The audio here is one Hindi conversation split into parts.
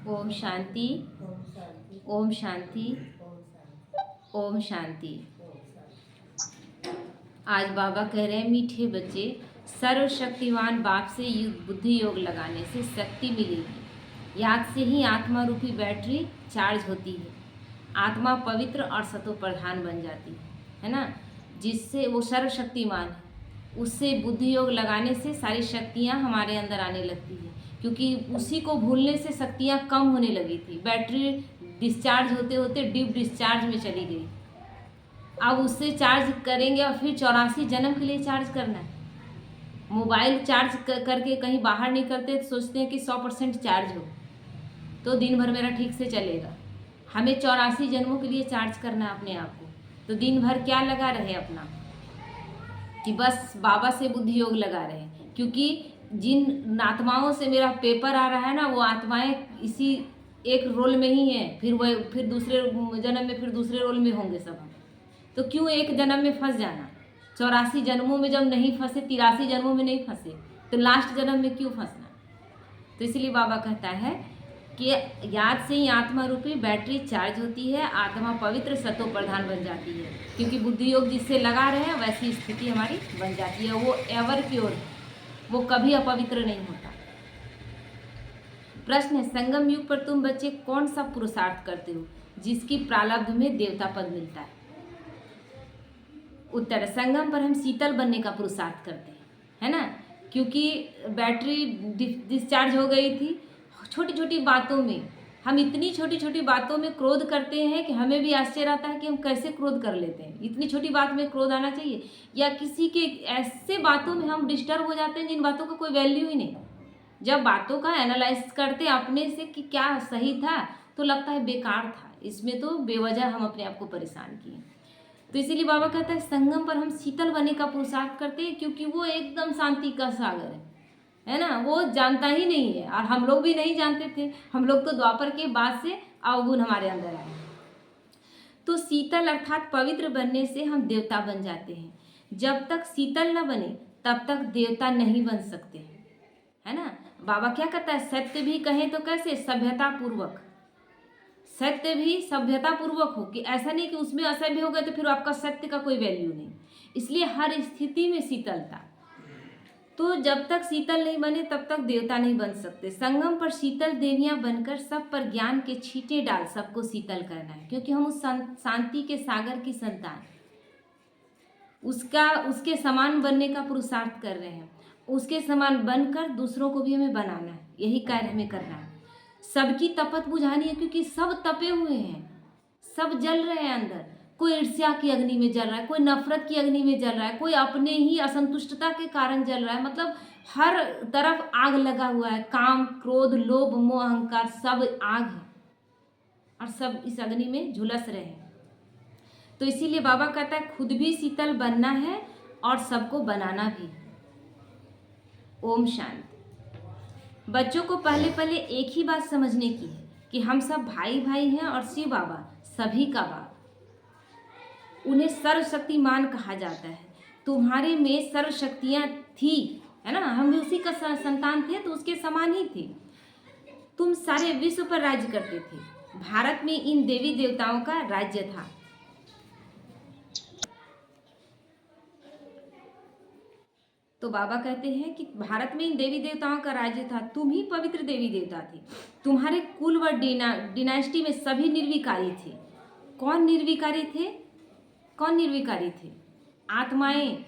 ओम शांति। ओम शांति। ओम शांति। आज बाबा कह रहे हैं, मीठे बच्चे, सर्वशक्तिवान बाप से बुद्धि योग लगाने से शक्ति मिलेगी। याद से ही आत्मा रूपी बैटरी चार्ज होती है। आत्मा पवित्र और सतो प्रधान बन जाती है ना, जिससे वो सर्वशक्तिमान है। उससे बुद्धि योग लगाने से सारी शक्तियाँ हमारे अंदर आने लगती है, क्योंकि उसी को भूलने से शक्तियाँ कम होने लगी थी। बैटरी डिस्चार्ज होते होते डीप डिस्चार्ज में चली गई। अब उससे चार्ज करेंगे और फिर 84 जन्म के लिए चार्ज करना है। मोबाइल चार्ज करके कहीं बाहर निकलते तो सोचते हैं कि 100% चार्ज हो तो दिन भर मेरा ठीक से चलेगा। हमें 84 जन्मों के लिए चार्ज करना है अपने आप को। तो दिन भर क्या लगा रहे अपना, कि बस बाबा से बुद्धि योग लगा रहे हैं, क्योंकि जिन आत्माओं से मेरा पेपर आ रहा है ना, वो आत्माएं इसी एक रोल में ही हैं। फिर दूसरे जन्म में फिर दूसरे रोल में होंगे सब हम। तो क्यों एक जन्म में फंस जाना? 84 जन्मों में जब नहीं फंसे, 83 जन्मों में नहीं फंसे, तो लास्ट जन्म में क्यों फंसना? तो इसलिए बाबा कहता है कि याद से ही आत्मा रूपी बैटरी चार्ज होती है। आत्मा पवित्र सतो प्रधान बन जाती है, क्योंकि बुद्धि योग जिससे लगा रहे हैं वैसी स्थिति हमारी बन जाती है। वो एवर प्योर, वो कभी अपवित्र नहीं होता। प्रश्न है, संगम युग पर तुम बच्चे कौन सा पुरुषार्थ करते हो जिसकी प्रारब्ध में देवता पद मिलता है? उत्तर, संगम पर हम शीतल बनने का पुरुषार्थ करते हैं, है ना, क्योंकि बैटरी डिस्चार्ज हो गई थी। छोटी छोटी बातों में हम इतनी छोटी छोटी बातों में क्रोध करते हैं कि हमें भी आश्चर्य आता है कि हम कैसे क्रोध कर लेते हैं। इतनी छोटी बात में क्रोध आना चाहिए? या किसी के ऐसे बातों में हम डिस्टर्ब हो जाते हैं जिन बातों का कोई वैल्यू ही नहीं। जब बातों का एनालाइज करते अपने से कि क्या सही था, तो लगता है बेकार था, इसमें तो बेवजह हम अपने आप को परेशान किए। तो इसीलिए बाबा कहता है संगम पर हम शीतल बनने का पुरुषार्थ करते हैं, क्योंकि वो एकदम शांति का सागर है ना, वो जानता ही नहीं है। और हम लोग भी नहीं जानते थे, हम लोग तो द्वापर के बाद से अवगुण हमारे अंदर आए। तो शीतल अर्थात पवित्र बनने से हम देवता बन जाते हैं। जब तक शीतल न बने तब तक देवता नहीं बन सकते, है ना। बाबा क्या कहता है, सत्य भी कहें तो कैसे, सभ्यता पूर्वक। सत्य भी सभ्यता पूर्वक हो, कि ऐसा नहीं कि उसमें असभ्य हो गए तो फिर आपका सत्य का कोई वैल्यू नहीं। इसलिए हर स्थिति में शीतलता। तो जब तक शीतल नहीं बने तब तक देवता नहीं बन सकते। संगम पर शीतल देवियां बनकर सब पर ज्ञान के छींटे डाल सबको शीतल करना है, क्योंकि हम उस शांति के सागर की संतान, उसके समान बनने का पुरुषार्थ कर रहे हैं। उसके समान बनकर दूसरों को भी हमें बनाना है, यही कार्य हमें करना है। सबकी तपत बुझानी है, क्योंकि सब तपे हुए हैं, सब जल रहे हैं अंदर। कोई ईर्ष्या की अग्नि में जल रहा है, कोई नफरत की अग्नि में जल रहा है, कोई अपने ही असंतुष्टता के कारण जल रहा है। मतलब हर तरफ आग लगा हुआ है। काम, क्रोध, लोभ, मोह, अहंकार सब आग है, और सब इस अग्नि में झुलस रहे हैं। तो इसीलिए बाबा कहता है खुद भी शीतल बनना है और सबको बनाना भी। ओम शांति। बच्चों को पहले पहले एक ही बात समझने की है कि हम सब भाई भाई हैं और शिव बाबा सभी का बाप। उन्हें सर्वशक्तिमान कहा जाता है। तुम्हारे में सर्वशक्तियाँ थी, है ना, हम भी उसी का संतान थे, तो उसके समान ही थे। तुम सारे विश्व पर राज्य करते थे। भारत में इन देवी देवताओं का राज्य था। तो बाबा कहते हैं कि भारत में इन देवी देवताओं का राज्य था। तुम ही पवित्र देवी देवता थे। तुम्हारे कुल व डिनास्टी में सभी निर्विकारी थे। कौन निर्विकारी थे? कौन निर्विकारी थे? आत्माएं,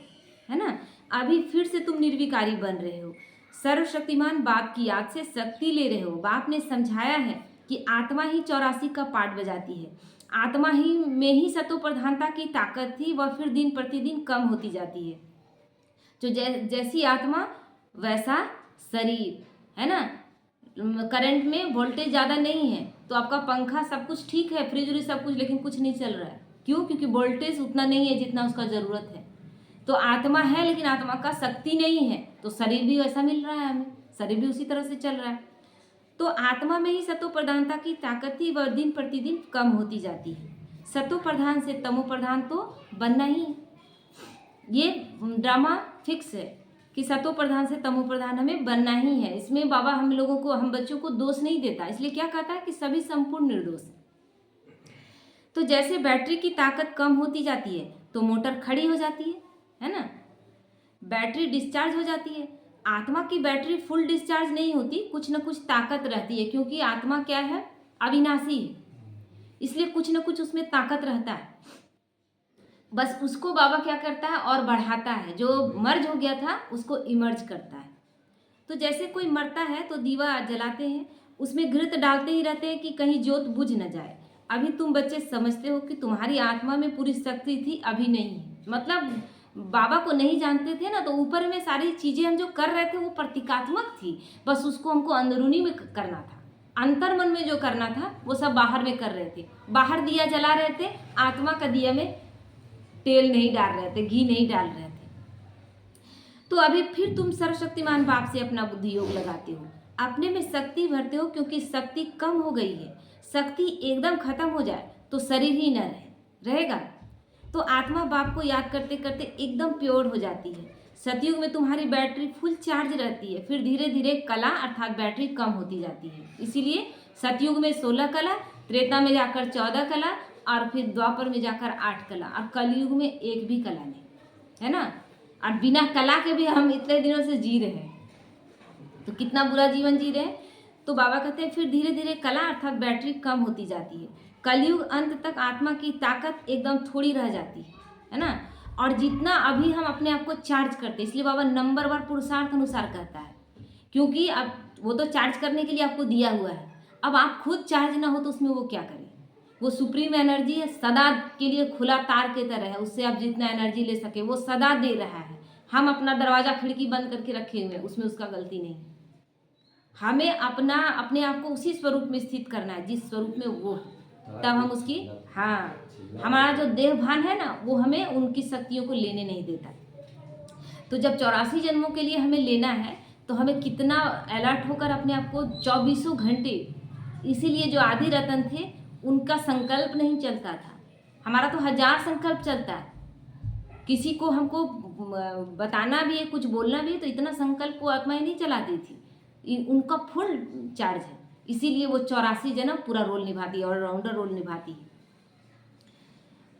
है ना। अभी फिर से तुम निर्विकारी बन रहे हो। सर्वशक्तिमान बाप की याद से शक्ति ले रहे हो। बाप ने समझाया है कि आत्मा ही 84 का पाठ बजाती है। आत्मा ही में ही सतो प्रधानता की ताकत थी, वह फिर दिन प्रतिदिन कम होती जाती है। जो जैसी आत्मा वैसा शरीर, है ना। करंट में वोल्टेज ज़्यादा नहीं है तो आपका पंखा सब कुछ ठीक है, फ्रिज व्रिज सब कुछ, लेकिन कुछ नहीं चल रहा है। क्यों? क्योंकि वोल्टेज उतना नहीं है जितना उसका ज़रूरत है। तो आत्मा है लेकिन आत्मा का शक्ति नहीं है, तो शरीर भी वैसा मिल रहा है हमें, शरीर भी उसी तरह से चल रहा है। तो आत्मा में ही सतो प्रधानता की ताकत थी, वह दिन प्रतिदिन कम होती जाती है। सतो प्रधान से तमो प्रधान तो बनना ही है। ये ड्रामा फिक्स है कि सतो प्रधान से तमो प्रधान हमें बनना ही है। इसमें बाबा हम बच्चों को दोष नहीं देता, इसलिए क्या कहता है कि सभी संपूर्ण निर्दोष। तो जैसे बैटरी की ताकत कम होती जाती है तो मोटर खड़ी हो जाती है ना, बैटरी डिस्चार्ज हो जाती है। आत्मा की बैटरी फुल डिस्चार्ज नहीं होती, कुछ न कुछ ताकत रहती है, क्योंकि आत्मा क्या है, अविनाशी है, इसलिए कुछ न कुछ उसमें ताकत रहता है। बस उसको बाबा क्या करता है और बढ़ाता है, जो मर्ज हो गया था उसको इमर्ज करता है। तो जैसे कोई मरता है तो दीवा जलाते हैं, उसमें घृत डालते ही रहते हैं कि कहीं जोत बुझ न जाए। अभी तुम बच्चे समझते हो कि तुम्हारी आत्मा में पूरी शक्ति थी, अभी नहीं है। मतलब बाबा को नहीं जानते थे ना, तो ऊपर में सारी चीज़ें हम जो कर रहे थे वो प्रतीकात्मक थी, बस उसको हमको अंदरूनी में करना था, अंतर मन में जो करना था वो सब बाहर में कर रहे थे। बाहर दिया जला रहे थे, आत्मा का दिया में तेल नहीं डाल रहे थे, घी नहीं डाल रहे थे। तो अभी फिर तुम सर्वशक्तिमान बाप से अपना बुद्धि योग लगाते हो, अपने में शक्ति भरते हो, क्योंकि शक्ति कम हो गई है। शक्ति एकदम खत्म हो जाए तो शरीर ही न रहेगा, तो आत्मा बाप को याद करते करते एकदम प्योर हो जाती है। सतयुग में तुम्हारी बैटरी फुल चार्ज रहती है, फिर धीरे धीरे कला अर्थात बैटरी कम होती जाती है। इसीलिए सतयुग में 16 कला, त्रेता में जाकर 14 कला, और फिर द्वापर में जाकर 8 कला, और कलयुग में एक भी कला नहीं, है ना। और बिना कला के भी हम इतने दिनों से जी रहे हैं, तो कितना बुरा जीवन जी रहे हैं। तो बाबा कहते हैं फिर धीरे धीरे कला अर्थात बैटरी कम होती जाती है। कलयुग अंत तक आत्मा की ताकत एकदम थोड़ी रह जाती है ना। और जितना अभी हम अपने आप को चार्ज करते हैं, इसलिए बाबा नंबरवार पुरुषार्थ अनुसार कहता है, क्योंकि अब वो तो चार्ज करने के लिए आपको दिया हुआ है, अब आप खुद चार्ज ना हो तो उसमें वो क्या करे। वो सुप्रीम एनर्जी है, सदा के लिए खुला तार की तरह है, उससे आप जितना एनर्जी ले सके वो सदा दे रहा है। हम अपना दरवाज़ा खिड़की बंद करके रखे हुए हैं, उसमें उसका गलती नहीं है। हमें अपने आप को उसी स्वरूप में स्थित करना है जिस स्वरूप में वो है, तब हम उसकी, हाँ, हमारा जो देह भान है ना वो हमें उनकी शक्तियों को लेने नहीं देता। तो जब 84 जन्मों के लिए हमें लेना है तो हमें कितना अलर्ट होकर अपने आप को 24 घंटे, इसीलिए जो आदि रतन थे उनका संकल्प नहीं चलता था, हमारा तो 1000 संकल्प चलता है। किसी को हमको बताना भी है, कुछ बोलना भी है, तो इतना संकल्प वो आत्माएं नहीं चलाती थी, उनका फुल चार्ज है, इसीलिए वो 84 जन्म पूरा रोल निभाती है, ऑलराउंडर रोल निभाती है।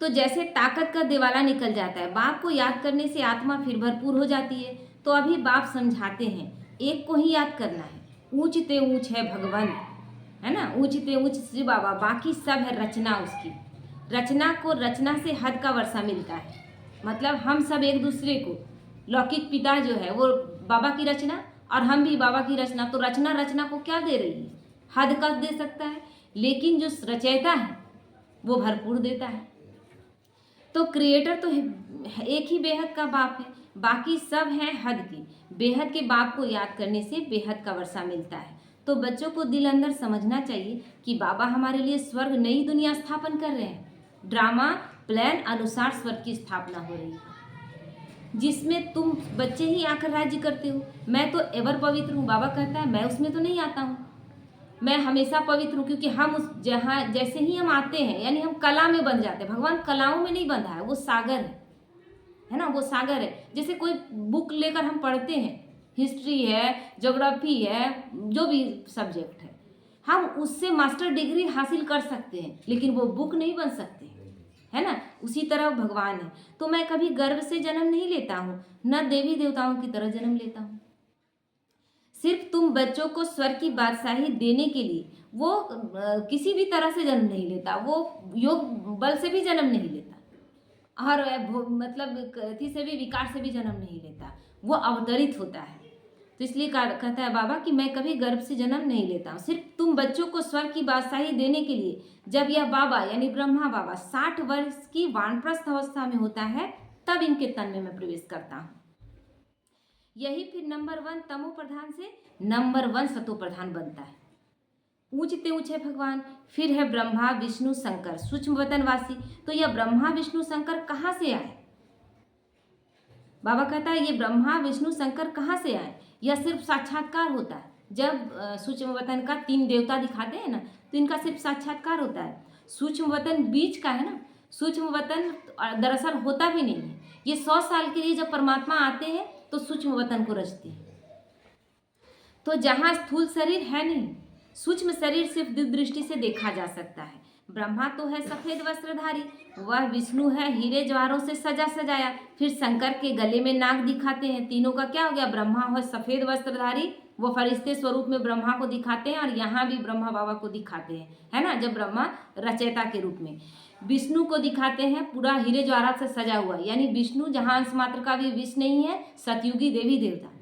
तो जैसे ताकत का दिवाला निकल जाता है, बाप को याद करने से आत्मा फिर भरपूर हो जाती है। तो अभी बाप समझाते हैं, एक को ही याद करना है, ऊंच ते ऊंच है भगवान, है ना, ऊंच ते ऊंच श्री बाबा, बाकी सब है रचना उसकी। रचना को रचना से हद का वर्षा मिलता है, मतलब हम सब एक दूसरे को, लौकिक पिता जो है वो बाबा की रचना और हम भी बाबा की रचना, तो रचना रचना को क्या दे रही है, हद का दे सकता है, लेकिन जो रचयिता है वो भरपूर देता है। तो क्रिएटर तो एक ही बेहद का बाप है, बाकी सब हैं हद की। बेहद के बाप को याद करने से बेहद का वर्षा मिलता है। तो बच्चों को दिल अंदर समझना चाहिए कि बाबा हमारे लिए स्वर्ग नई दुनिया स्थापन कर रहे हैं, ड्रामा प्लान अनुसार स्वर्ग की स्थापना हो रही है, जिसमें तुम बच्चे ही आकर राज्य करते हो। मैं तो एवर पवित्र हूँ, बाबा कहता है मैं उसमें तो नहीं आता हूँ, मैं हमेशा पवित्र हूँ, क्योंकि हम उस जहाँ जैसे ही हम आते हैं यानी हम कला में बंध जाते हैं। भगवान कलाओं में नहीं बंधा है, वो सागर है ना, वो सागर है। जैसे कोई बुक लेकर हम पढ़ते हैं, हिस्ट्री है, ज्योग्राफी है, जो भी सब्जेक्ट है, हम उससे मास्टर डिग्री हासिल कर सकते हैं, लेकिन वो बुक नहीं बन सकते, है ना। उसी तरह भगवान है। तो मैं कभी गर्भ से जन्म नहीं लेता हूँ, न देवी देवताओं की तरह जन्म लेता हूँ। सिर्फ तुम बच्चों को स्वर्ग की बादशाही देने के लिए वो किसी भी तरह से जन्म नहीं लेता, वो योग बल से भी जन्म नहीं लेता, और मतलब अथी से भी, विकार से भी जन्म नहीं लेता, वो अवतरित होता है। तो इसलिए कहता है बाबा कि मैं कभी गर्भ से जन्म नहीं लेता हूँ, सिर्फ तुम बच्चों को स्वर्ग की बादशाही देने के लिए। जब यह बाबा यानी ब्रह्मा बाबा 60 वर्ष की वानप्रस्थ अवस्था में होता है, तब इनके तन में मैं प्रवेश करता हूँ। यही फिर नंबर 1 तमो प्रधान से नंबर 1 सतो प्रधान बनता है। ऊंचते ऊंचे भगवान, फिर है ब्रह्मा विष्णु शंकर सूक्ष्म वतनवासी। तो यह ब्रह्मा विष्णु शंकर कहाँ से आए? बाबा कहता है ये ब्रह्मा विष्णु शंकर कहाँ से आए? यह सिर्फ साक्षात्कार होता है। जब सूक्ष्म वतन का 3 देवता दिखाते हैं ना, तो इनका सिर्फ साक्षात्कार होता है। सूक्ष्म वतन बीच का है ना, सूक्ष्म वतन दरअसल होता भी नहीं है। ये 100 साल के लिए जब परमात्मा आते हैं तो सूक्ष्म वतन को रचती है। तो जहाँ स्थूल शरीर है नहीं, सूक्ष्म शरीर सिर्फ दिव्य दृष्टि से देखा जा सकता है। ब्रह्मा तो है सफेद वस्त्रधारी, वह विष्णु है हीरे जवाहरों से सजा सजाया। फिर शंकर के गले में नाग दिखाते हैं। तीनों का क्या हो गया? ब्रह्मा है सफेद वस्त्रधारी, वो फरिश्ते स्वरूप में ब्रह्मा को दिखाते हैं, और यहाँ भी ब्रह्मा बाबा को दिखाते हैं, है ना, जब ब्रह्मा रचयिता के रूप में। विष्णु को दिखाते हैं पूरा हीरे जवाहरात से सजा हुआ, यानी विष्णु जहाँ अंश मात्र का भी विष नहीं है, सतयुगी देवी देवता।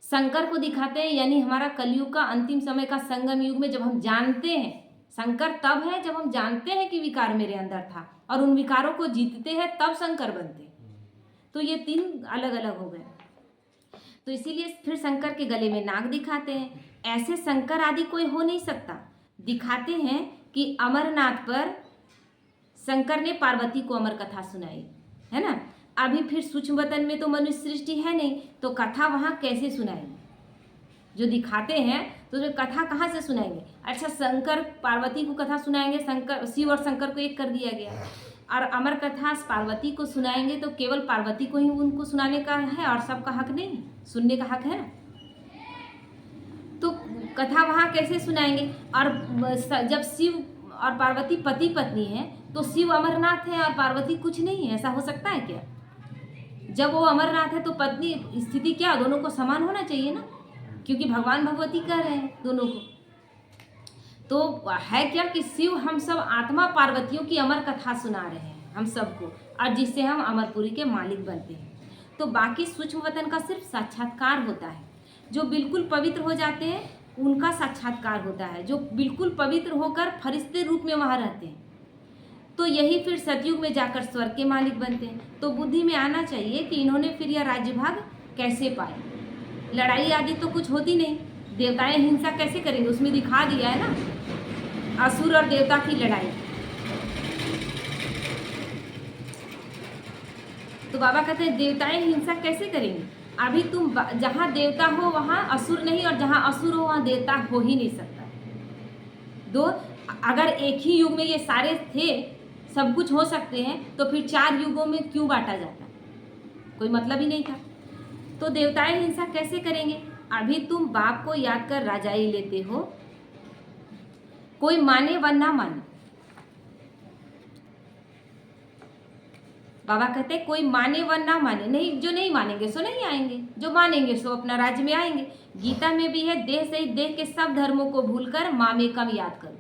शंकर को दिखाते हैं, यानी हमारा कलयुग का अंतिम समय का संगम युग में जब हम जानते हैं, शंकर तब है जब हम जानते हैं कि विकार मेरे अंदर था, और उन विकारों को जीतते हैं, तब शंकर बनते हैं। तो ये तीन अलग अलग हो गए। तो इसीलिए फिर शंकर के गले में नाग दिखाते हैं। ऐसे शंकर आदि कोई हो नहीं सकता। दिखाते हैं कि अमरनाथ पर शंकर ने पार्वती को अमर कथा सुनाई, है ना। अभी फिर सूक्ष्म वतन में तो मनुष्य सृष्टि है नहीं, तो कथा वहाँ कैसे सुनाएंगे? जो दिखाते हैं तो जो कथा कहाँ से सुनाएंगे? अच्छा, शंकर पार्वती को कथा सुनाएंगे, शंकर शिव और शंकर को एक कर दिया गया, और अमर कथा पार्वती को सुनाएंगे तो केवल पार्वती को ही उनको सुनाने का है, और सबका हक नहीं, सुनने का हक है ना। तो कथा वहाँ कैसे सुनाएंगे? और जब शिव और पार्वती पति पत्नी है, तो शिव अमरनाथ है और पार्वती कुछ नहीं है, ऐसा हो सकता है क्या? जब वो अमरनाथ है तो पत्नी स्थिति क्या, दोनों को समान होना चाहिए ना, क्योंकि भगवान भगवती कह रहे हैं दोनों को। तो है क्या कि शिव हम सब आत्मा पार्वतियों की अमर कथा सुना रहे हैं हम सबको, और जिससे हम अमरपुरी के मालिक बनते हैं। तो बाकी सूक्ष्म वतन का सिर्फ साक्षात्कार होता है। जो बिल्कुल पवित्र हो जाते हैं उनका साक्षात्कार होता है, जो बिल्कुल पवित्र होकर फरिश्ते रूप में वहाँ रहते हैं। तो यही फिर सतयुग में जाकर स्वर्ग के मालिक बनते हैं। तो बुद्धि में आना चाहिए कि इन्होंने फिर यह राज्य भाग कैसे पाए। लड़ाई आदि तो कुछ होती नहीं, देवताएं हिंसा कैसे करेंगे? उसमें दिखा दिया है ना, असुर और देवता की लड़ाई। तो बाबा कहते हैं देवताएं हिंसा कैसे करेंगे? अभी तुम जहाँ देवता हो वहाँ असुर नहीं, और जहाँ असुर हो वहाँ देवता हो ही नहीं सकता। दो, अगर एक ही युग में ये सारे थे, सब कुछ हो सकते हैं, तो फिर 4 युगों में क्यों बांटा जाता? कोई मतलब ही नहीं था। तो देवताएं हिंसा कैसे करेंगे? अभी तुम बाप को याद कर राजाई लेते हो, कोई माने व ना माने। बाबा कहते हैं कोई माने व ना माने, नहीं, जो नहीं मानेंगे सो नहीं आएंगे, जो मानेंगे सो अपना राज्य में आएंगे। गीता में भी है, देह सहित देह के सब धर्मों को भूलकर मामेकम याद करो,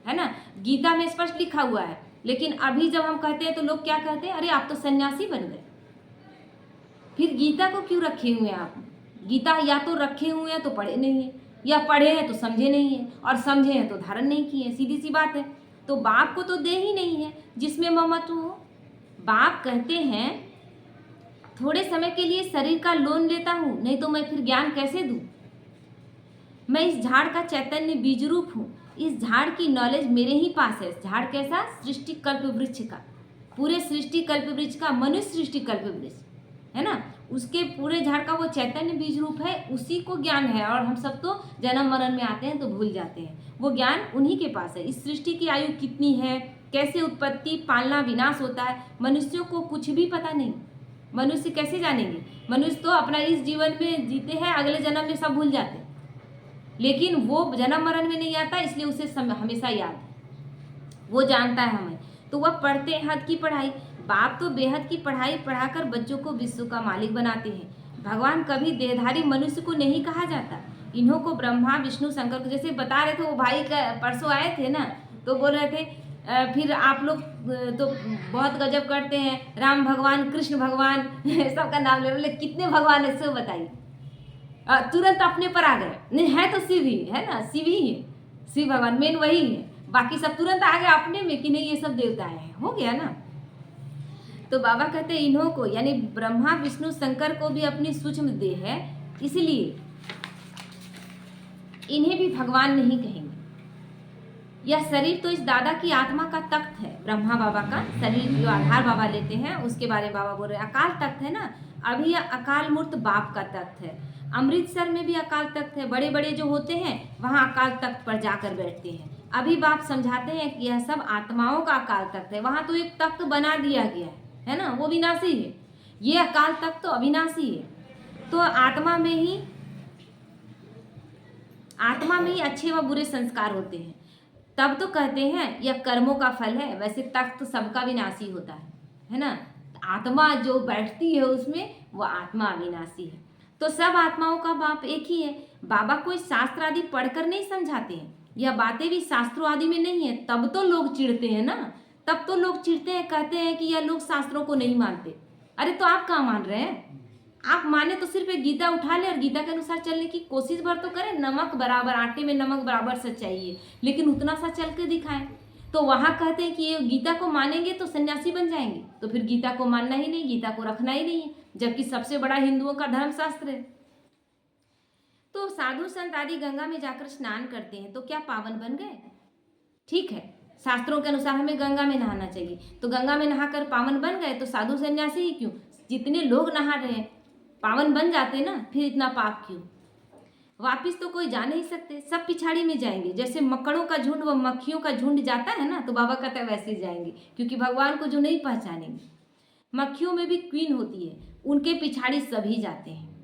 है ना। गीता में स्पष्ट लिखा हुआ है। लेकिन अभी जब हम कहते हैं तो लोग क्या कहते हैं? अरे आप तो सन्यासी बन गए। फिर गीता को क्यों रखे हुए हैं आप? गीता या तो रखे हुए हैं तो पढ़े नहीं है, या पढ़े हैं तो समझे नहीं है, और समझे हैं तो धारण नहीं किए, सीधी सी बात है। तो बाप को तो दे ही नहीं है जिसमें ममत्व हो। बाप कहते हैं थोड़े समय के लिए शरीर का लोन लेता हूँ, नहीं तो मैं फिर ज्ञान कैसे दूँ? मैं इस झाड़ का चैतन्य बीज रूप हूँ, इस झाड़ की नॉलेज मेरे ही पास है। झाड़ कैसा? सृष्टि कल्प वृक्ष का, पूरे सृष्टि कल्प वृक्ष का, मनुष्य सृष्टि कल्प वृक्ष है ना, उसके पूरे झाड़ का वो चैतन्य बीज रूप है, उसी को ज्ञान है। और हम सब तो जन्म मरण में आते हैं तो भूल जाते हैं, वो ज्ञान उन्हीं के पास है। इस सृष्टि की आयु कितनी है, कैसे उत्पत्ति पालना विनाश होता है, मनुष्यों को कुछ भी पता नहीं। मनुष्य कैसे जानेंगे? मनुष्य तो अपना इस जीवन में जीते हैं, अगले जन्म में सब भूल जाते हैं, लेकिन वो जन्म मरण में नहीं आता, इसलिए उसे हमेशा याद है, वो जानता है हमें। तो वह पढ़ते हैं हद की पढ़ाई। बाप तो बेहद की पढ़ाई पढ़ाकर बच्चों को विश्व का मालिक बनाते हैं। भगवान कभी देहधारी मनुष्य को नहीं कहा जाता। इन्हों को ब्रह्मा विष्णु शंकर को, जैसे बता रहे थे वो भाई का परसों आए थे ना, तो बोल रहे थे फिर आप लोग तो बहुत गजब करते हैं, राम भगवान कृष्ण भगवान सबका नाम ले रहे, कितने भगवान है सो बताइए। तुरंत अपने पर आ गए, नहीं है तो शिव ही है ना, शिव ही है, शिव भगवान मेन वही है, बाकी सब तुरंत आ गए अपने में कि नहीं ये सब देवताएं हैं, हो गया ना। तो बाबा कहते हैं इन्हों को, यानी ब्रह्मा विष्णु शंकर को भी अपनी सूक्ष्म देह है, इसलिए इन्हें भी भगवान नहीं कहेंगे। यह शरीर तो इस दादा की आत्मा का तख्त है, ब्रह्मा बाबा का शरीर जो आधार बाबा लेते हैं उसके बारे में बाबा बोल रहे हैं। अकाल तख्त है ना, अभी यह अकाल मूर्त बाप का तख्त है। अमृतसर में भी अकाल तख्त है, बड़े बड़े जो होते हैं वहाँ अकाल तख्त पर जाकर बैठते हैं। अभी बाप समझाते हैं कि यह सब आत्माओं का अकाल तख्त है, वहाँ तो एक तख्त बना दिया गया है ना, वो विनाशी है। ये अकाल तख्त तो अविनाशी है। तो आत्मा में ही अच्छे व बुरे संस्कार होते हैं। तब तो कहते हैं यह कर्मों का फल है। वैसे तख्त सबका विनाशी होता है ना। आत्मा जो बैठती है उसमें वो आत्मा अविनाशी है। तो सब आत्माओं का बाप एक ही है। बाबा कोई शास्त्र आदि पढ़कर नहीं समझाते हैं, यह बातें भी शास्त्रों आदि में नहीं है। तब तो लोग चिढ़ते हैं ना, तब तो लोग चिढ़ते हैं, कहते हैं कि यह लोग शास्त्रों को नहीं मानते। अरे तो आप कहाँ मान रहे हैं? आप माने तो सिर्फ एक गीता उठा ले और गीता के अनुसार चलने की कोशिश भर तो करें। नमक बराबर, आटे में नमक बराबर सच्चाई है, लेकिन उतना सा चल के दिखाएं। तो वहां कहते हैं कि ये गीता को मानेंगे तो सन्यासी बन जाएंगे, तो फिर गीता को मानना ही नहीं, गीता को रखना ही नहीं है, जबकि सबसे बड़ा हिंदुओं का धर्मशास्त्र है। तो साधु संत आदि गंगा में जाकर स्नान करते हैं तो क्या पावन बन गए? ठीक है, शास्त्रों के अनुसार हमें गंगा में नहाना चाहिए, तो गंगा में नहाकर पावन बन गए, तो साधु सन्यासी ही क्यों? जितने लोग नहा रहे हैं पावन बन जाते ना, फिर इतना पाप क्यों? वापिस तो कोई जा नहीं सकते, सब पिछाड़ी में जाएंगे। जैसे मकड़ों का झुंड व मक्खियों का झुंड जाता है ना, तो बाबा कहता है वैसे ही जाएंगे, क्योंकि भगवान को जो नहीं पहचानेंगे। मक्खियों में भी क्वीन होती है, उनके पिछाड़ी सभी जाते हैं।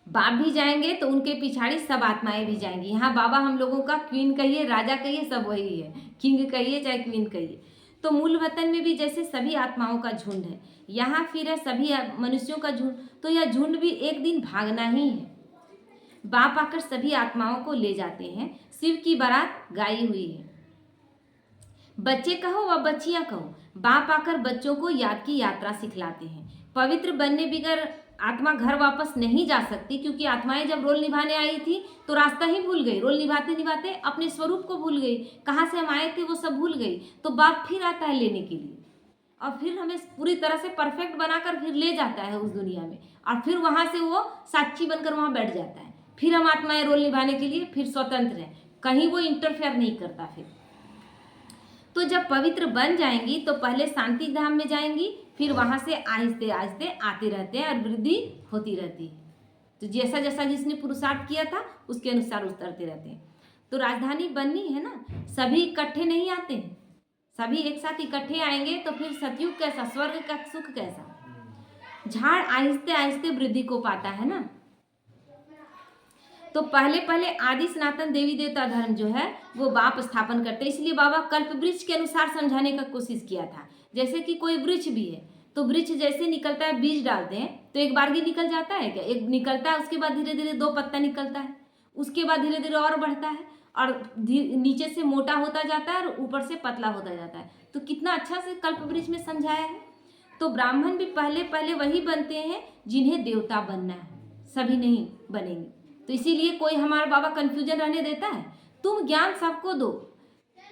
बाप भी जाएंगे तो उनके पिछाड़ी सब आत्माएं भी जाएंगी। यहाँ बाबा हम लोगों का क्वीन कहिए, राजा कहिए, सब वही है, किंग कहिए चाहे क्वीन कहिए। तो मूल वतन में भी जैसे सभी आत्माओं का झुंड है, यहाँ फिर है सभी मनुष्यों का झुंड, तो यह झुंड भी एक दिन भागना ही है। बाप आकर सभी आत्माओं को ले जाते हैं। शिव की बारात गाई हुई है। बच्चे कहो व बच्चियां कहो, बाप आकर बच्चों को याद की यात्रा सिखलाते हैं। पवित्र बनने बिगर आत्मा घर वापस नहीं जा सकती, क्योंकि आत्माएं जब रोल निभाने आई थी तो रास्ता ही भूल गई। रोल निभाते निभाते अपने स्वरूप को भूल गई, कहाँ से हम आए थे वो सब भूल गई। तो बाप फिर आता है लेने के लिए, और फिर हमें पूरी तरह से परफेक्ट बनाकर फिर ले जाता है उस दुनिया में, और फिर वहाँ से वो साक्षी बनकर वहाँ बैठ जाता है। फिर हम आत्माएं रोल निभाने के लिए फिर स्वतंत्र हैं, कहीं वो इंटरफेयर नहीं करता। फिर तो जब पवित्र बन जाएंगी तो पहले शांति धाम में जाएंगी, फिर वहां से आहिस्ते आहिस्ते आते रहते हैं और वृद्धि होती रहती है। तो जैसा जैसा जिसने पुरुषार्थ किया था उसके अनुसार उतरते रहते हैं। तो राजधानी बननी है ना, सभी इकट्ठे नहीं आते हैं, सभी एक साथ इकट्ठे आएंगे तो फिर सतयुग कैसा, स्वर्ग का सुख कैसा? झाड़ आहिस्ते आहिस्ते वृद्धि को पाता है ना। तो पहले पहले आदि सनातन देवी देवता धर्म जो है वो बाप स्थापन करते, इसलिए बाबा कल्प वृक्ष के अनुसार समझाने का कोशिश किया था। जैसे कि कोई वृक्ष भी है, तो वृक्ष जैसे निकलता है, बीज डालते हैं तो एक बार ही निकल जाता है क्या? एक निकलता है, उसके बाद धीरे धीरे 2 पत्ता निकलता है, उसके बाद धीरे धीरे और बढ़ता है, और नीचे से मोटा होता जाता है और ऊपर से पतला होता जाता है। तो कितना अच्छा से कल्प वृक्ष में समझाया है। तो ब्राह्मण भी पहले पहले वही बनते हैं जिन्हें देवता बनना है, सभी नहीं बनेंगे। तो इसीलिए कोई हमारा बाबा कन्फ्यूजन रहने देता है। तुम ज्ञान सबको दो,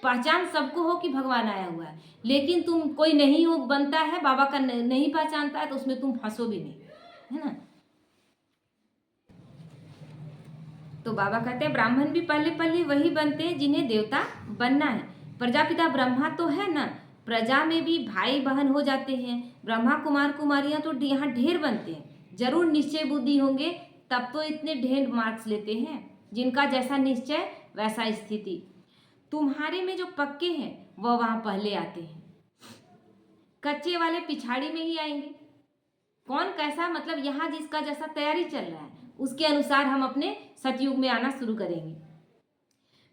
पहचान सबको हो कि भगवान आया हुआ है, लेकिन तुम कोई नहीं हो बनता है, बाबा का नहीं पहचानता है, तो उसमें तुम फंसो भी नहीं, है ना। तो बाबा कहते हैं ब्राह्मण भी पहले पहले वही बनते हैं जिन्हें देवता बनना है। प्रजापिता ब्रह्मा तो है ना, प्रजा में भी भाई बहन हो जाते हैं। ब्रह्मा कुमार कुमारियां तो यहाँ ढेर बनते हैं। जरूर निश्चय बुद्धि होंगे तब तो इतने ढेर मार्क्स लेते हैं। जिनका जैसा निश्चय वैसा स्थिति। तुम्हारे में जो पक्के हैं वह वहां पहले आते हैं, कच्चे वाले पिछाड़ी में ही आएंगे। कौन कैसा, मतलब यहाँ जिसका जैसा तैयारी चल रहा है उसके अनुसार हम अपने सतयुग में आना शुरू करेंगे।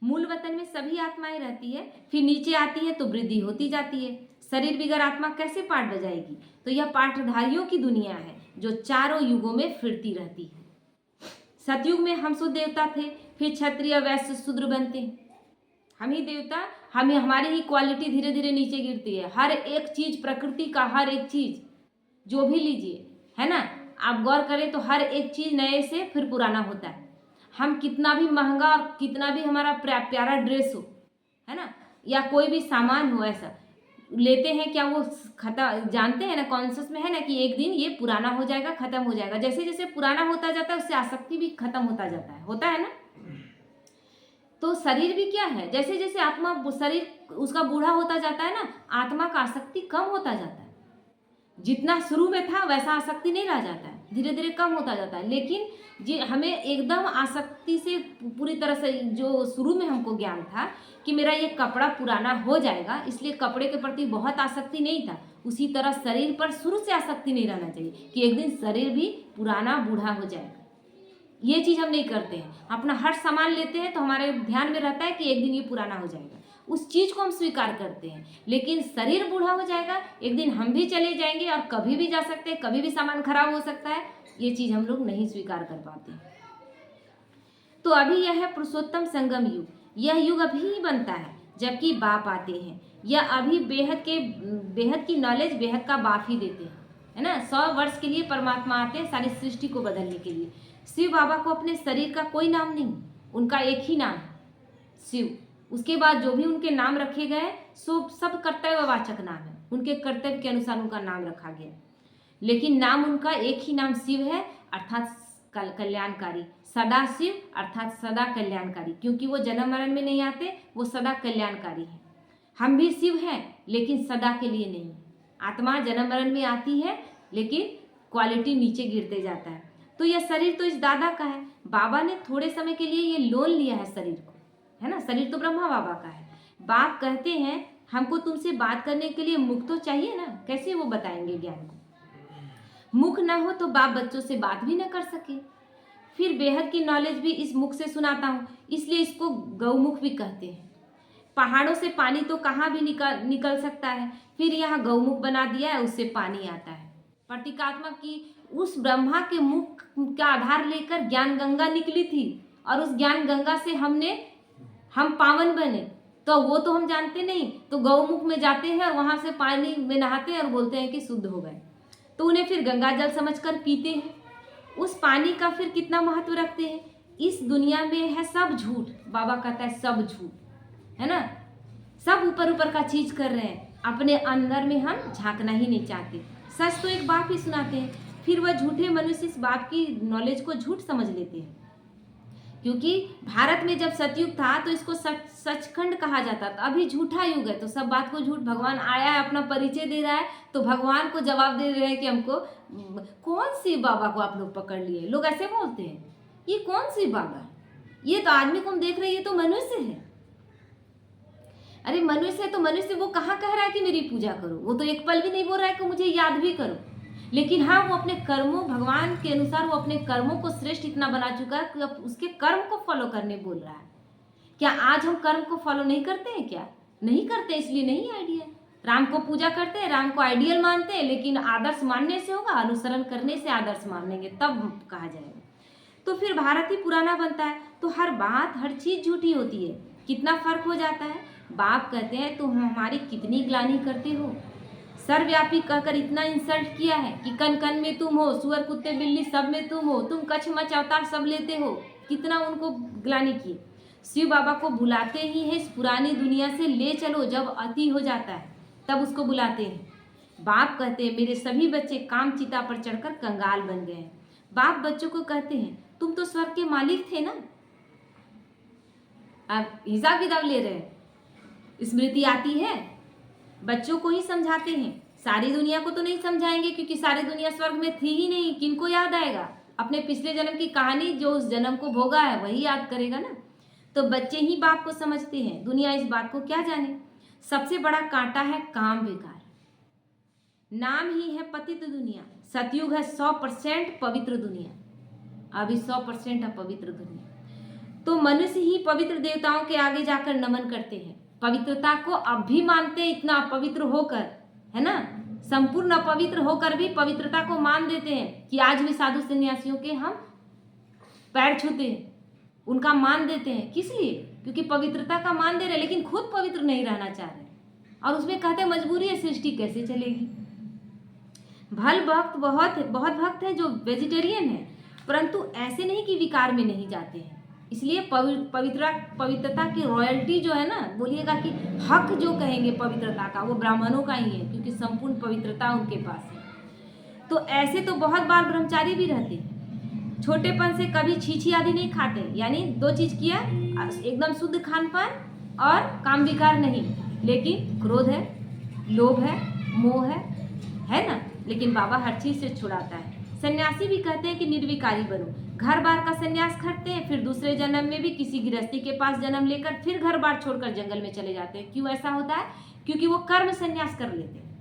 मूल वतन में सभी आत्माएं रहती है, फिर नीचे आती है तो वृद्धि होती जाती है। शरीर बिगर आत्मा कैसे पाठ बजाएगी? तो यह पाठधारियों की दुनिया है जो चारों युगों में फिरती रहती है। सतयुग में हम शुद्ध देवता थे, फिर क्षत्रिय वैश्य शूद्र बनते हैं, हम ही देवता, हमारी ही क्वालिटी धीरे धीरे नीचे गिरती है। हर एक चीज, प्रकृति का हर एक चीज जो भी लीजिए, है ना, आप गौर करें तो हर एक चीज नए से फिर पुराना होता है। हम कितना भी महंगा और कितना भी हमारा प्यारा ड्रेस हो, है ना, या कोई भी सामान हो, ऐसा लेते हैं क्या वो खत्म, जानते हैं ना, कॉन्शियस में है ना कि एक दिन ये पुराना हो जाएगा, खत्म हो जाएगा। जैसे जैसे पुराना होता जाता है उससे आसक्ति भी खत्म होता जाता है, होता है ना। तो शरीर भी क्या है, जैसे जैसे आत्मा शरीर उसका बूढ़ा होता जाता है ना, आत्मा का आसक्ति कम होता जाता है। जितना शुरू में था वैसा आसक्ति नहीं रह जाता है, धीरे धीरे कम होता जाता है। लेकिन जी हमें एकदम आसक्ति से पूरी तरह से, जो शुरू में हमको ज्ञान था कि मेरा ये कपड़ा पुराना हो जाएगा, इसलिए कपड़े के प्रति बहुत आसक्ति नहीं था, उसी तरह शरीर पर शुरू से आसक्ति नहीं रहना चाहिए कि एक दिन शरीर भी पुराना बूढ़ा हो जाएगा। ये चीज़ हम नहीं करते हैं। अपना हर सामान लेते हैं तो हमारे ध्यान में रहता है कि एक दिन ये पुराना हो जाएगा, उस चीज़ को हम स्वीकार करते हैं। लेकिन शरीर बूढ़ा हो जाएगा, एक दिन हम भी चले जाएंगे और कभी भी जा सकते हैं, कभी भी सामान खराब हो सकता है, ये चीज़ हम लोग नहीं स्वीकार कर पाते। तो अभी यह है पुरुषोत्तम संगम युग। यह युग अभी ही बनता है जबकि बाप आते हैं। यह अभी बेहद की नॉलेज बेहद का बाप ही देते हैं, है ना। 100 वर्ष के लिए परमात्मा आते हैं सारी सृष्टि को बदलने के लिए। शिव बाबा को अपने शरीर का कोई नाम नहीं, उनका एक ही नाम है, शिव। उसके बाद जो भी उनके नाम रखे गए सब कर्तव्यवाचक नाम है, उनके कर्तव्य के अनुसार उनका नाम रखा गया। लेकिन नाम उनका एक ही नाम शिव है, अर्थात कल्याणकारी, सदा शिव अर्थात सदा कल्याणकारी, क्योंकि वो जन्म मरण में नहीं आते, वो सदा कल्याणकारी है। हम भी शिव हैं लेकिन सदा के लिए नहीं। आत्मा जन्म मरण में आती है लेकिन क्वालिटी नीचे गिरते जाता है। तो यह शरीर तो इस दादा का है, बाबा ने थोड़े समय के लिए ये लोन लिया है शरीर को, है ना। शरीर तो ब्रह्मा बाबा का है। बाप कहते हैं हमको तुमसे बात करने के लिए मुख तो चाहिए ना, कैसे वो बताएंगे ज्ञान को। मुख ना हो तो बाप बच्चों से बात भी ना कर सके। फिर बेहद की नॉलेज भी इस मुख से सुनाता हूँ, इसलिए इसको गौमुख भी कहते हैं। पहाड़ों से पानी तो कहाँ भी निकल सकता है, फिर यहाँ गौमुख बना दिया है, उससे पानी आता है। प्रतीकात्मक की उस ब्रह्मा के मुख का आधार लेकर ज्ञान गंगा निकली थी, और उस ज्ञान गंगा से हम पावन बने, तो वो तो हम जानते नहीं। तो गौमुख में जाते हैं और वहाँ से पानी में नहाते हैं और बोलते हैं कि शुद्ध हो गए, तो उन्हें फिर गंगा जल समझकर पीते हैं। उस पानी का फिर कितना महत्व रखते हैं। इस दुनिया में है सब झूठ, बाबा कहता है सब झूठ, है ना। सब ऊपर ऊपर का चीज कर रहे हैं, अपने अंदर में हम झांकना ही नहीं चाहते। सच तो एक बाप ही सुनाते हैं, फिर वह झूठे मनुष्य इस बाप की नॉलेज को झूठ समझ लेते हैं। क्योंकि भारत में जब सतयुग था तो इसको सचखंड कहा जाता था। अभी झूठा युग है तो सब बात को झूठ। भगवान आया है, अपना परिचय दे रहा है, तो भगवान को जवाब दे रहे हैं कि हमको कौन सी बाबा को आप लोग पकड़ लिए। लोग ऐसे बोलते हैं, ये कौन सी बाबा है, ये तो आदमी को हम देख रहे हैं, ये तो मनुष्य है। अरे मनुष्य है तो मनुष्य, वो कहाँ कह रहा है कि मेरी पूजा करो, वो तो एक पल भी नहीं बोल रहा है कि मुझे याद भी करो। लेकिन हाँ, वो अपने कर्मों, भगवान के अनुसार वो अपने कर्मों को श्रेष्ठ इतना बना चुका है कि अब उसके कर्म को फॉलो करने बोल रहा है। क्या आज हम कर्म को फॉलो नहीं करते हैं? क्या नहीं करते, इसलिए नहीं आइडिया। राम को पूजा करते हैं, राम को आइडियल मानते हैं, लेकिन आदर्श मानने से होगा, अनुसरण करने से आदर्श मानेंगे तब कहा जाएगा। तो फिर भारत ही पुराना बनता है, तो हर बात हर चीज़ झूठी होती है। कितना फर्क हो जाता है। बाप कहते हैं तुम हमारी कितनी ग्लानि करते हो, सर्वव्यापी कहकर इतना इंसल्ट किया है कि कन कन में तुम हो, सुअर कुत्ते बिल्ली सब में तुम हो, तुम कच्छ मच अवतार सब लेते हो, कितना उनको ग्लानि किए। शिव बाबा को बुलाते ही है इस पुरानी दुनिया से ले चलो, जब अति हो जाता है तब उसको बुलाते हैं। बाप कहते हैं मेरे सभी बच्चे काम चिता पर चढ़कर कंगाल बन गए हैं। बाप बच्चों को कहते हैं तुम तो स्वर्ग के मालिक थे ना, अब हिसाब किताब ले रहे हैं। स्मृति आती है, बच्चों को ही समझाते हैं, सारी दुनिया को तो नहीं समझाएंगे, क्योंकि सारी दुनिया स्वर्ग में थी ही नहीं। किनको याद आएगा? अपने पिछले जन्म की कहानी, जो उस जन्म को भोगा है वही याद करेगा ना। तो बच्चे ही बाप को समझते हैं, दुनिया इस बात को क्या जाने। सबसे बड़ा कांटा है काम विकार, नाम ही है पतित दुनिया। सतयुग है 100% पवित्र दुनिया, अभी 100% अपवित्र दुनिया। तो मनुष्य ही पवित्र देवताओं के आगे जाकर नमन करते हैं, पवित्रता को अब भी मानते हैं, इतना अपवित्र होकर, है ना। संपूर्ण अपवित्र होकर भी पवित्रता को मान देते हैं कि आज भी साधु सन्यासियों के हम पैर छूते हैं, उनका मान देते हैं। किस लिए? क्योंकि पवित्रता का मान दे रहे, लेकिन खुद पवित्र नहीं रहना चाह रहे, और उसमें कहते हैं मजबूरी है, सृष्टि कैसे चलेगी। भल भक्त बहुत भक्त है जो वेजिटेरियन है, परंतु ऐसे नहीं कि विकार में नहीं जाते हैं। इसलिए पवित्रता की रॉयल्टी जो है ना, बोलिएगा कि हक जो कहेंगे पवित्रता का, वो ब्राह्मणों का ही है, क्योंकि संपूर्ण पवित्रता उनके पास है। तो ऐसे तो बहुत बार ब्रह्मचारी भी रहते हैं, छोटेपन से कभी छीछी आदि नहीं खाते, यानी 2 चीज़ किया, एकदम शुद्ध खान पान और काम विकार नहीं, लेकिन क्रोध है, लोभ है, मोह है ना। लेकिन बाबा हर चीज़ से छुड़ाता है, सन्यासी भी कहते हैं कि निर्विकारी बनो, घर बार का सन्यास करते हैं, फिर दूसरे जन्म में भी किसी गृहस्थी के पास जन्म लेकर फिर घर बार छोड़कर जंगल में चले जाते हैं। क्यों ऐसा होता है? क्योंकि वो कर्म सन्यास कर लेते हैं,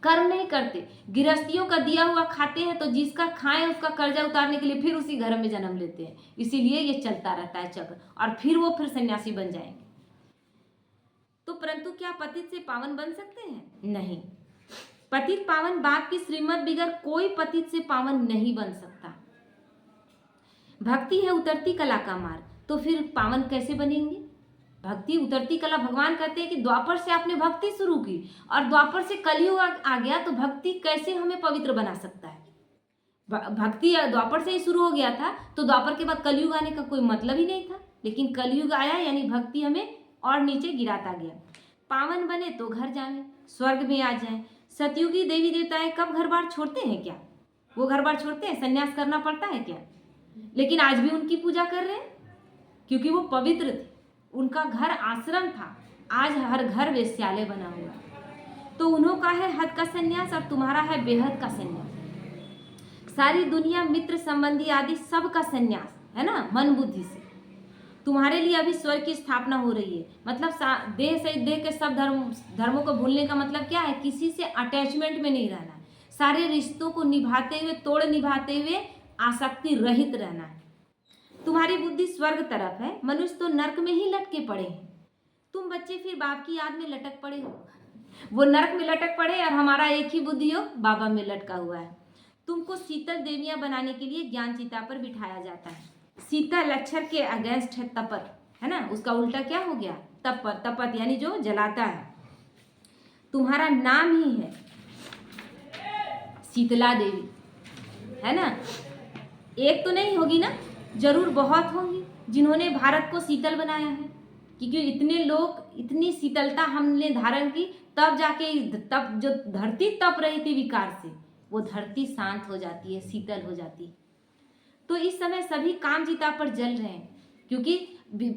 कर्म नहीं करते, गृहस्थियों का दिया हुआ खाते हैं, तो जिसका खाएं उसका कर्जा उतारने के लिए फिर उसी घर में जन्म लेते हैं। इसीलिए ये चलता रहता है चक्र, और फिर वो फिर सन्यासी बन जाएंगे। तो परंतु क्या पतित से पावन बन सकते हैं? नहीं। पतित पावन बाप की श्रीमत बिगर कोई पतित से पावन नहीं बन सकता। भक्ति है उतरती कला का मार्ग, तो फिर पावन कैसे बनेंगे? भक्ति उतरती कला, भगवान कहते हैं कि द्वापर से आपने भक्ति शुरू की और द्वापर से कलयुग आ गया, तो भक्ति कैसे हमें पवित्र बना सकता है? भक्ति द्वापर से ही शुरू हो गया था, तो द्वापर के बाद कलयुग आने का कोई मतलब ही नहीं था, लेकिन कलयुग आया यानी भक्ति हमें और नीचे गिराता गया। पावन बने तो घर जाए, स्वर्ग में आ जाए। सतयुगी देवी देवताएं कब घर बार छोड़ते हैं क्या? वो घर बार छोड़ते हैं? संन्यास करना पड़ता है क्या? लेकिन आज भी उनकी पूजा कर रहे हैं, क्योंकि वो पवित्र थे, उनका घर आश्रम था। आज हर घर वेश्यालय बना हुआ है। तो उन्हों का है हद का संन्यास और तुम्हारा है बेहद का संन्यास। सारी दुनिया मित्र संबंधी आदि सब का संन्यास है ना, मन बुद्धि से। तुम्हारे लिए अभी स्वर्ग की स्थापना हो रही है। मतलब देह से देह के सब धर्मों को भूलने का मतलब क्या है? किसी से अटैचमेंट में नहीं रहना है, सारे रिश्तों को निभाते हुए, तोड़ निभाते हुए आसक्ति रहित रहना है। तुम्हारी बुद्धि स्वर्ग तरफ है, मनुष्य तो नरक में ही लटके पड़े हैं। तुम बच्चे फिर बाप की याद में लटक पड़े हो, वो नरक में लटक पड़े और हमारा एक ही बुद्धि हो बाबा में लटका हुआ है। तुमको शीतल देवियां बनाने के लिए ज्ञान चिता पर बिठाया जाता है। शीतल अक्षर के अगेंस्ट है तपत, है ना, उसका उल्टा क्या हो गया? तपत। तपत यानी जो जलाता है। तुम्हारा नाम ही है शीतला देवी, है ना। एक तो नहीं होगी ना, जरूर बहुत होंगी जिन्होंने भारत को शीतल बनाया है, क्योंकि इतने लोग, इतनी शीतलता हमने धारण की, तब जाके तब जो धरती तप रही थी विकार से, वो धरती शांत हो जाती है, शीतल हो जाती है। तो इस समय सभी काम चिता पर जल रहे हैं, क्योंकि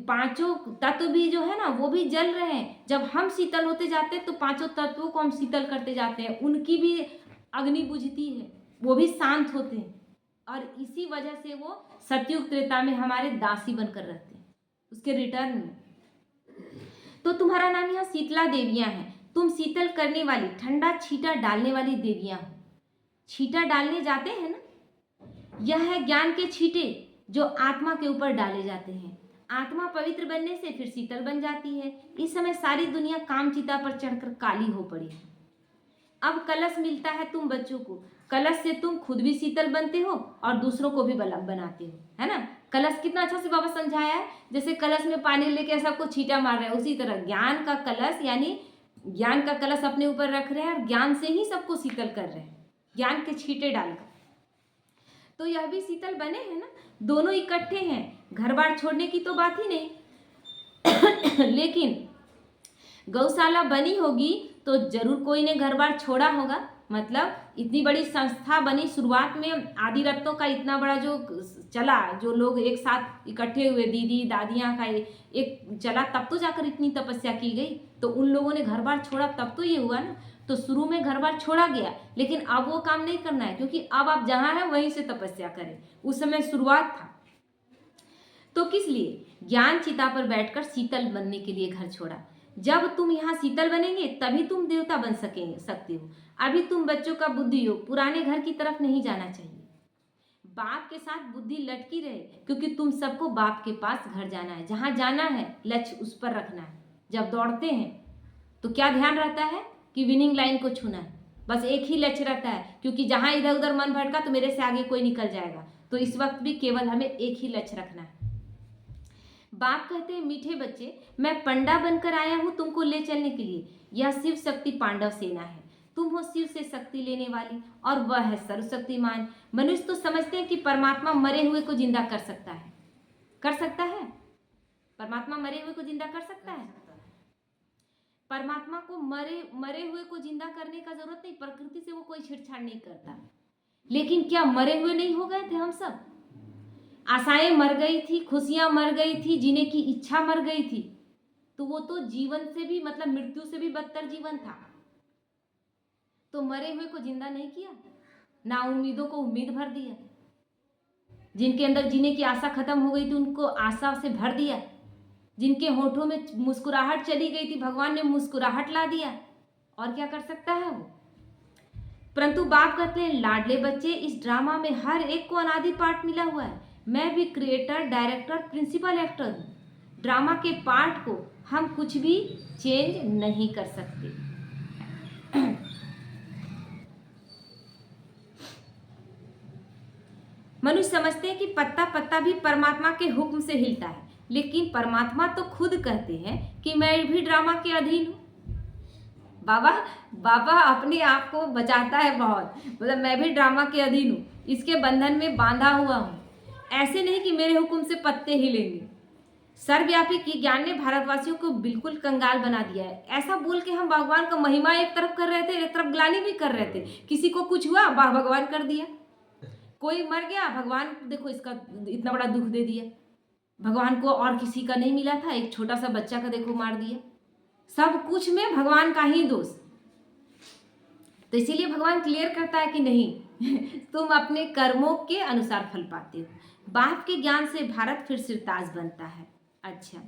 पांचों तत्व भी जो है ना वो भी जल रहे हैं। जब हम शीतल होते जाते हैं तो पांचों तत्वों को हम शीतल करते जाते हैं, उनकी भी अग्नि बुझती है, वो भी शांत होते हैं, और इसी वजह से वो सतयुग त्रेता में हमारे दासी बनकर रहते हैं, उसके रिटर्न में। तो तुम्हारा नाम यहाँ शीतला देवियां हैं। तुम शीतल करने वाली, ठंडा छींटा डालने वाली देवियां हो। छींटा डालने जाते हैं ना, यह है ज्ञान के छींटे जो आत्मा के ऊपर डाले जाते हैं। आत्मा पवित्र बनने से फिर शीतल बन जाती है। इस समय सारी दुनिया काम चिता पर चढ़कर काली हो पड़ी है। अब कलश मिलता है तुम बच्चों को, कलश से तुम खुद भी शीतल बनते हो और दूसरों को भी बनाते हो, है ना। कलश कितना अच्छा से बाबा समझाया है, जैसे कलश में पानी लेके सबको छींटा मार रहे हैं, उसी तरह ज्ञान का कलश, यानी ज्ञान का कलश अपने ऊपर रख रहे हैं और ज्ञान से ही सबको शीतल कर रहे हैं, ज्ञान के छींटे डालकर। तो यह भी शीतल बने हैं ना, दोनों इकट्ठे हैं। घर बार छोड़ने की तो बात ही नहीं लेकिन गौशाला बनी होगी तो जरूर कोई ने घर बार छोड़ा होगा। मतलब इतनी बड़ी संस्था बनी, शुरुआत में आदि रत्नों का इतना बड़ा जो चला, जो लोग एक साथ इकट्ठे हुए, दीदी दादियाँ का एक चला, तब तो जाकर इतनी तपस्या की गई। तो उन लोगों ने घर बार छोड़ा तब तो ये हुआ ना। तो शुरू में घर बार छोड़ा गया, लेकिन अब वो काम नहीं करना है, क्योंकि अब आप जहाँ हैं वहीं से तपस्या करें। उस समय शुरुआत था। तो किस लिए? ज्ञान चिता पर बैठकर शीतल बनने के लिए घर छोड़ा। जब तुम यहाँ शीतल बनेंगे तभी तुम देवता बन सकते हो। अभी तुम बच्चों का बुद्धि योग पुराने घर की तरफ नहीं जाना चाहिए। बाप के साथ बुद्धि लटकी रहे, क्योंकि तुम सबको बाप के पास घर जाना है। जहाँ जाना है लक्ष्य उस पर रखना है। जब दौड़ते हैं तो क्या ध्यान रहता है कि विनिंग लाइन को छूना है, बस एक ही लक्ष्य रहता है, क्योंकि जहाँ इधर उधर मन भटका तो मेरे से आगे कोई निकल जाएगा। तो इस वक्त भी केवल हमें एक ही लक्ष्य रखना है। बाप कहते हैं, मीठे बच्चे, मैं पंडा बनकर आया हूं तुमको ले चलने के लिए। यह शिव शक्ति पांडव सेना है। तुम हो शिव से शक्ति लेने वाली और वह है सर्वशक्तिमान। मनुष्य तो समझते हैं कि परमात्मा मरे हुए को जिंदा कर सकता है। कर सकता है? परमात्मा मरे हुए को जिंदा कर सकता है? परमात्मा को मरे हुए को जिंदा करने का जरूरत नहीं, प्रकृति से वो कोई छेड़छाड़ नहीं करता। लेकिन क्या मरे हुए नहीं हो गए थे हम सब? आशाएं मर गई थी, खुशियां मर गई थी, जीने की इच्छा मर गई थी। तो वो तो जीवन से भी, मतलब मृत्यु से भी बदतर जीवन था। तो मरे हुए को जिंदा नहीं किया? ना उम्मीदों को उम्मीद भर दिया, जिनके अंदर जीने की आशा खत्म हो गई थी उनको आशा से भर दिया, जिनके होठों में मुस्कुराहट चली गई थी भगवान ने मुस्कुराहट ला दिया। और क्या कर सकता है वो। परंतु बाप कहते हैं लाडले बच्चे, इस ड्रामा में हर एक को अनादि पार्ट मिला हुआ है। मैं भी क्रिएटर, डायरेक्टर, प्रिंसिपल एक्टर हूँ। ड्रामा के पार्ट को हम कुछ भी चेंज नहीं कर सकते। मनुष्य समझते हैं कि पत्ता पत्ता भी परमात्मा के हुक्म से हिलता है, लेकिन परमात्मा तो खुद कहते हैं कि मैं भी ड्रामा के अधीन हूँ। बाबा बाबा अपने आप को बचाता है बहुत, मतलब मैं भी ड्रामा के अधीन हूँ, इसके बंधन में बांधा हुआ हूँ। ऐसे नहीं कि मेरे हुक्म से पत्ते हिलेंगे। सर्वव्यापी की ज्ञान ने भारतवासियों को बिल्कुल कंगाल बना दिया है। ऐसा बोल के हम भगवान का महिमा एक तरफ कर रहे थे, एक तरफ ग्लानि भी कर रहे थे। किसी को कुछ हुआ भगवान कर दिया, कोई मर गया भगवान देखो इसका इतना बड़ा दुख दे दिया। भगवान को और किसी का नहीं मिला था, एक छोटा सा बच्चा का देखो मार दिया। सब कुछ में भगवान का ही दोष। तो इसीलिए भगवान क्लियर करता है कि नहीं तुम अपने कर्मों के अनुसार फल पाते हो। बाप के ज्ञान से भारत फिर सिरताज बनता है। अच्छा,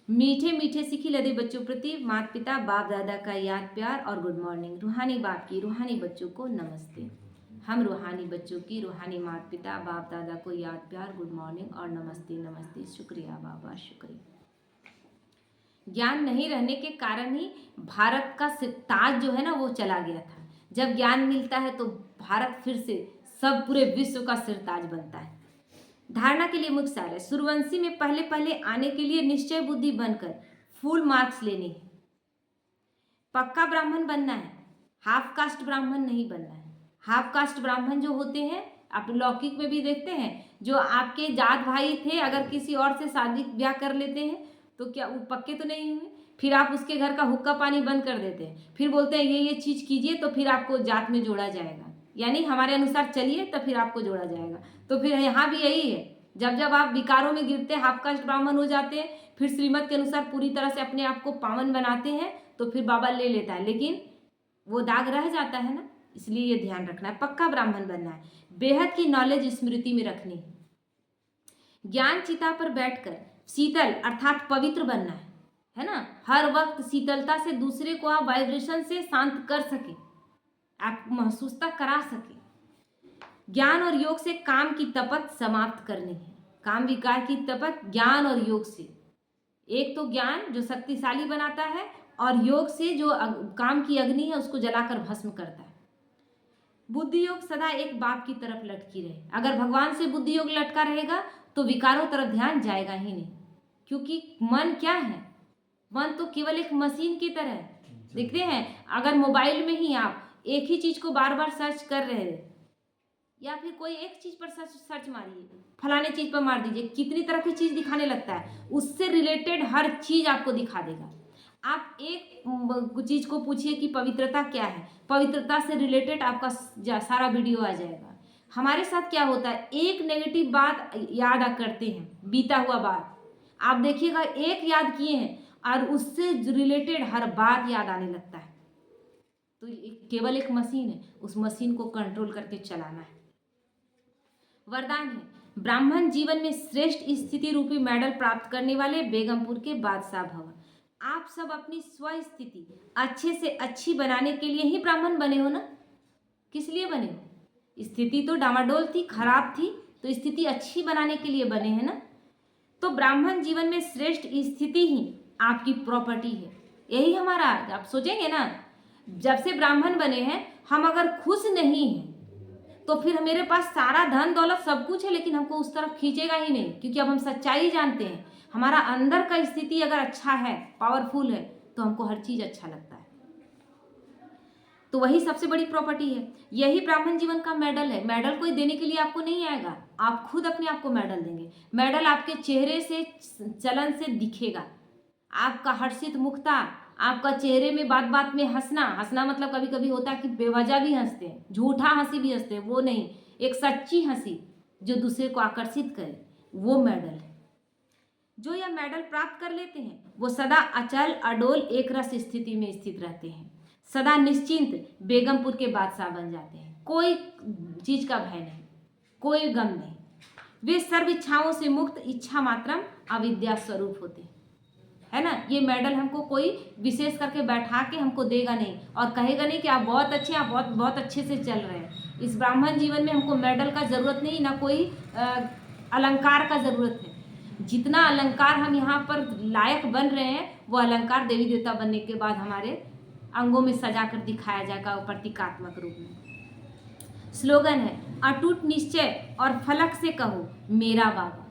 मीठे मीठे सीखी लदे बच्चों प्रति माता पिता बाप दादा का याद प्यार और गुड मॉर्निंग। रूहानी बाप की रूहानी बच्चों को नमस्ते। हम रूहानी बच्चों की रूहानी माता पिता बाप दादा को याद प्यार गुड मॉर्निंग और नमस्ते नमस्ते। शुक्रिया बाबा, शुक्रिया। ज्ञान नहीं रहने के कारण ही भारत का ताज जो है ना वो चला गया था। जब ज्ञान मिलता है तो भारत फिर से सब पूरे विश्व का सिरताज बनता है। धारणा के लिए मुख्य सार है, सूर्यवंशी में पहले पहले आने के लिए निश्चय बुद्धि बनकर फुल मार्क्स लेने हैं। पक्का ब्राह्मण बनना है, हाफ कास्ट ब्राह्मण नहीं बनना है। हाफ कास्ट ब्राह्मण जो होते हैं आप लौकिक में भी देखते हैं, जो आपके जात भाई थे अगर किसी और से शादी ब्याह कर लेते हैं तो क्या वो पक्के तो नहीं हुए, फिर आप उसके घर का हुक्का पानी बंद कर देते हैं, फिर बोलते हैं ये चीज़ कीजिए तो फिर आपको जात में जोड़ा जाएगा, यानी हमारे अनुसार चलिए तो फिर आपको जोड़ा जाएगा। तो फिर यहाँ भी यही है, जब जब आप विकारों में गिरते हैं, हाफ कास्ट ब्राह्मण हो जाते हैं, फिर श्रीमत के अनुसार पूरी तरह से अपने आप को पावन बनाते हैं तो फिर बाबा ले लेता है, लेकिन वो दाग रह जाता है ना। इसलिए ये ध्यान रखना है, पक्का ब्राह्मण बनना है। बेहद की नॉलेज स्मृति में रखनी है। ज्ञान चिता पर बैठकर शीतल अर्थात पवित्र बनना है ना। हर वक्त शीतलता से दूसरे को आप वाइब्रेशन से शांत कर सके, आप महसूस तक करा सके। ज्ञान और योग से काम की तपत समाप्त करनी है। काम विकार की तपत ज्ञान और योग से, एक तो ज्ञान जो शक्तिशाली बनाता है और योग से जो काम की अग्नि है उसको जलाकर भस्म करता है। बुद्धि योग सदा एक बाप की तरफ लटकी रहे। अगर भगवान से बुद्धि योग लटका रहेगा तो विकारों तरफ ध्यान जाएगा ही नहीं, क्योंकि मन क्या है, मन तो केवल एक मशीन की तरह है। देखते हैं अगर मोबाइल में ही आप एक ही चीज को बार बार सर्च कर रहे हैं, या फिर कोई एक चीज पर सर्च मारिए, फलाने चीज पर मार दीजिए, कितनी तरह की चीज दिखाने लगता है, उससे रिलेटेड हर चीज आपको दिखा देगा। आप एक चीज को पूछिए कि पवित्रता क्या है, पवित्रता से रिलेटेड आपका सारा वीडियो आ जाएगा। हमारे साथ क्या होता है, एक नेगेटिव बात याद करते हैं, बीता हुआ बात आप देखिएगा, एक याद किए हैं और उससे रिलेटेड हर बात याद आने लगता है। तो केवल एक मशीन है, उस मशीन को कंट्रोल करके चलाना है। वरदान है, ब्राह्मण जीवन में श्रेष्ठ स्थिति रूपी मेडल प्राप्त करने वाले बेगमपुर के बादशाह भव। आप सब अपनी स्वस्थिति अच्छे से अच्छी बनाने के लिए ही ब्राह्मण बने हो ना। किस लिए बने हो, स्थिति तो डामाडोल थी, खराब थी, तो स्थिति अच्छी बनाने के लिए बने हैं ना। तो ब्राह्मण जीवन में श्रेष्ठ स्थिति ही आपकी प्रॉपर्टी है। यही हमारा, आप सोचेंगे ना, जब से ब्राह्मण बने हैं हम अगर खुश नहीं हैं तो फिर मेरे पास सारा धन दौलत सब कुछ है लेकिन हमको उस तरफ खींचेगा ही नहीं, क्योंकि अब हम सच्चाई जानते हैं। हमारा अंदर का स्थिति अगर अच्छा है, पावरफुल है, तो हमको हर चीज अच्छा लगता है। तो वही सबसे बड़ी प्रॉपर्टी है, यही ब्राह्मण जीवन का मेडल है। मेडल कोई देने के लिए आपको नहीं आएगा, आप खुद अपने आप को मेडल देंगे। मेडल आपके चेहरे से, चलन से दिखेगा, आपका हर्षित मुखता, आपका चेहरे में बात बात में हंसना। हंसना मतलब कभी कभी होता है कि बेवजह भी हंसते हैं, झूठा हंसी भी हंसते हैं, वो नहीं, एक सच्ची हंसी जो दूसरे को आकर्षित करे, वो मेडल है। जो यह मेडल प्राप्त कर लेते हैं वो सदा अचल अडोल एक रस स्थिति में स्थित रहते हैं, सदा निश्चिंत बेगमपुर के बादशाह बन जाते हैं। कोई चीज का भय नहीं, कोई गम नहीं। वे सर्व इच्छाओं से मुक्त, इच्छा मात्रम अविद्या स्वरूप होते, है ना। ये मेडल हमको कोई विशेष करके बैठा के हमको देगा नहीं और कहेगा नहीं कि आप बहुत अच्छे, आप बहुत बहुत अच्छे से चल रहे हैं। इस ब्राह्मण जीवन में हमको मेडल का ज़रूरत नहीं, ना कोई अलंकार का ज़रूरत है। जितना अलंकार हम यहाँ पर लायक बन रहे हैं, वो अलंकार देवी देवता बनने के बाद हमारे अंगों में सजा कर दिखाया जाएगा प्रतीकात्मक रूप में। स्लोगन है, अटूट निश्चय और फलक से कहो मेरा बाबा,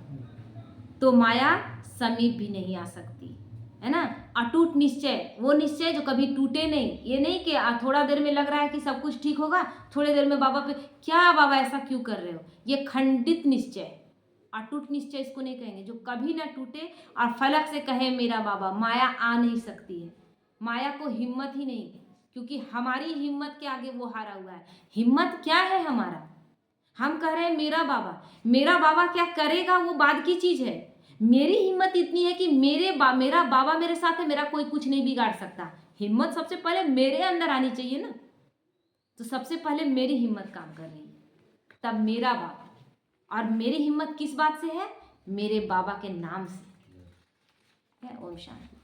तो माया समीप भी नहीं आ सकती, है ना। अटूट निश्चय, वो निश्चय जो कभी टूटे नहीं। ये नहीं कि थोड़ा देर में लग रहा है कि सब कुछ ठीक होगा, थोड़ी देर में बाबा पे क्या बाबा ऐसा क्यों कर रहे हो, ये खंडित निश्चय। अटूट निश्चय इसको नहीं कहेंगे, जो कभी ना टूटे और फलक से कहे मेरा बाबा। माया आ नहीं सकती है, माया को हिम्मत ही नहीं, क्योंकि हमारी हिम्मत के आगे वो हारा हुआ है। हिम्मत क्या है हमारा, हम कह रहे हैं मेरा बाबा। मेरा बाबा क्या करेगा वो बाद की चीज है। मेरी हिम्मत इतनी है कि मेरा बाबा मेरे साथ है, मेरा कोई कुछ नहीं बिगाड़ सकता। हिम्मत सबसे पहले मेरे अंदर आनी चाहिए ना। तो सबसे पहले मेरी हिम्मत काम कर रही है, तब मेरा बाबा। और मेरी हिम्मत किस बात से है, मेरे बाबा के नाम से है। ओम शांति।